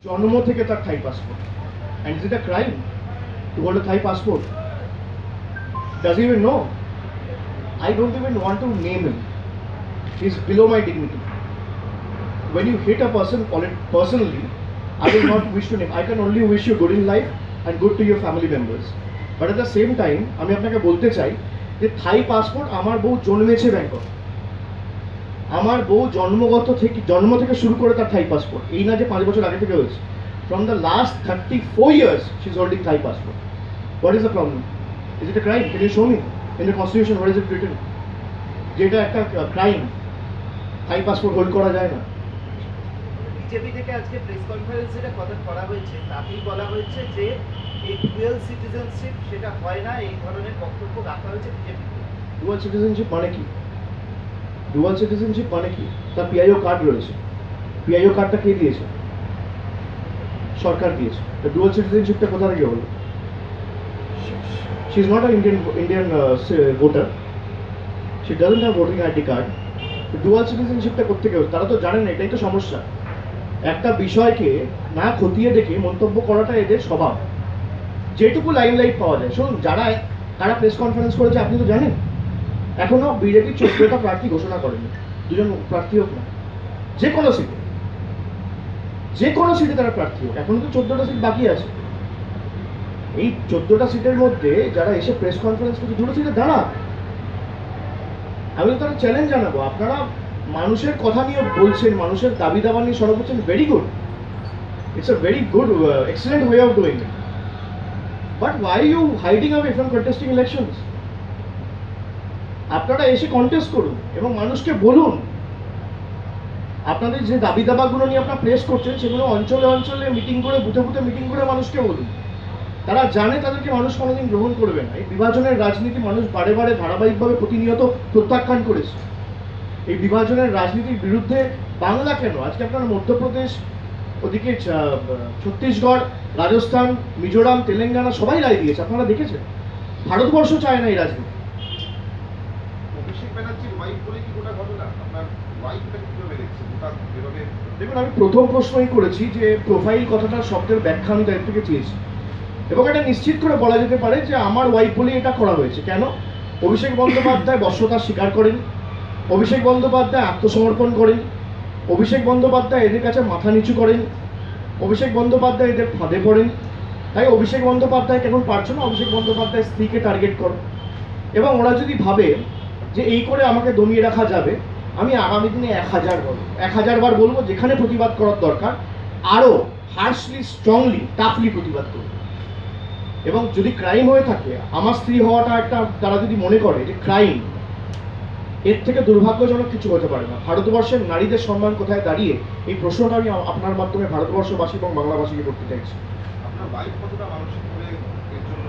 জন্ম থেকে তার থাই passport, and is it a crime to hold a Thai passport? Does he even know? I don't even want to name him. He's below my dignity. When you hit a person personally, I will not wish to name. I can only wish you good in life and good to your family members. But at the same time, আমি আপনাকে বলতে চাই যে থাই passport আমার বউ জন্মেছে Bangkok. আমার বউ জন্ম থেকে শুরু করে তার থাই পাসপোর্ট, এই না যে 5 বছর আগে থেকে হয়েছে। From the last 34 years, she's holding Thai passport. What is the problem? Is it a crime? Can you show me in the constitution what is it written? যেটা একটা ক্রাইম, থাই পাসপোর্ট হোল্ড করা যায় না। বিজেপি থেকে আজকে press কনফারেন্সে এটা কথা করা হয়েছে, তাতেই বলা হয়েছে যে এই ডুয়াল সিটিজেনশিপ সেটা হয় না, এই ধরনের বক্তব্য রাখা হয়েছে বিজেপি। ডুয়াল সিটিজেনশিপ মানে কি? ডুয়াল সিটিজেনশিপ মানে কি? তার পিআইও কার্ড রয়েছে। পিআইও কার্ডটা কে দিয়েছে? সরকার দিয়েছে। তো ডুয়াল সিটিজেনশিপটা কোথা থেকে হলো? She is not an Indian voter. She doesn't have voting ID card. Dual সিটিজেনশিপটা কোথেকে হলো? তারা তো জানেন না, এটাই তো সমস্যা। একটা বিষয়কে না খতিয়ে দেখে মন্তব্য করাটা এদের স্বভাব। যেটুকু লাইমলাইট পাওয়া যায়, শুনুন, কারা প্রেস কনফারেন্স করেছে আপনি তো জানেন। এখনো বিজেপি 14টা প্রার্থী ঘোষণা করেনি। 2জন প্রার্থী হোক না, যে কোনো সিটে তারা প্রার্থী হোক, এখনো তো 14টা সিট বাকি আছে। এই 14টা সিটের মধ্যে যারা এসে প্রেস কনফারেন্স করছে, 2টো সিটে দাঁড়া। আমি তো তারা চ্যালেঞ্জ জানাবো, আপনারা মানুষের কথা নিয়ে বলছেন, মানুষের দাবি দাবা নিয়ে সরব হচ্ছেন, very good, it's a very good excellent way of doing it, but why you hiding away from contesting elections? আপনারা এসে কন্টেস্ট করুন এবং মানুষকে বলুন আপনাদের যে দাবি দাবাগুলো নিয়ে আপনারা প্রেস করছেন, সেগুলো অঞ্চলে অঞ্চলে মিটিং করে, বুথে বুথে মিটিং করে মানুষকে বলুন। তারা জানে তাদেরকে মানুষ কোনোদিন গ্রহণ করবে না। এই বিভাজনের রাজনীতি মানুষ বারে বারে ধারাবাহিকভাবে প্রতিনিয়ত প্রত্যাখ্যান করেছে। এই বিভাজনের রাজনীতির বিরুদ্ধে বাংলা কেন, আজকে আপনারা মধ্যপ্রদেশ, ওদিকে ছত্তিশগড়, রাজস্থান, মিজোরাম, তেলেঙ্গানা সবাই রায় দিয়েছে, আপনারা দেখেছেন। ভারতবর্ষ চায় না এই রাজনীতি। অভিষেক ব্যানার্জির ওয়াইফ বলে কি গোটা ঘটনা? আপনার ওয়াইফটা কিভাবে দেখছে গোটা এভাবে? দেখুন, আমি প্রথম প্রশ্নই করেছি যে প্রোফাইল কথাটার শব্দের ব্যাখ্যা আমি তাদের থেকে চেয়েছি, এবং এটা নিশ্চিত করে বলা যেতে পারে যে আমার ওয়াইফ বলে এটা করা হয়েছে। কেন? অভিষেক বন্দ্যোপাধ্যায় বশ্যতা স্বীকার করেন, অভিষেক বন্দ্যোপাধ্যায় আত্মসমর্পণ করেন, অভিষেক বন্দ্যোপাধ্যায় এদের কাছে মাথা নিচু করেন, অভিষেক বন্দ্যোপাধ্যায় এদের ফাঁদে পড়েন। তাই অভিষেক বন্দ্যোপাধ্যায় কেমন পারছো না, অভিষেক বন্দ্যোপাধ্যায় স্ত্রীকে টার্গেট করো। এবং ওরা যদি ভাবে যে এই করে আমাকে দমিয়ে রাখা যাবে, আমি আগামী দিনে 1000 বার বলবো, যেখানে প্রতিবাদ করার দরকার আরও হার্শলি, স্ট্রংলি, টাফলি প্রতিবাদ করবো। এবং যদি ক্রাইম হয়ে থাকে, আমার স্ত্রী হওয়াটা একটা, তারা যদি মনে করে যে ক্রাইম, এর থেকে দুর্ভাগ্যজনক কিছু হতে পারে না। ভারতবর্ষের নারীদের সম্মান কোথায় দাঁড়িয়ে, এই প্রশ্নটা আমি আপনার মাধ্যমে ভারতবর্ষবাসী এবং বাংলাভাষীকে করতে চাইছি। আপনার ওয়াইফ কতটা মানসিকভাবে এর জন্য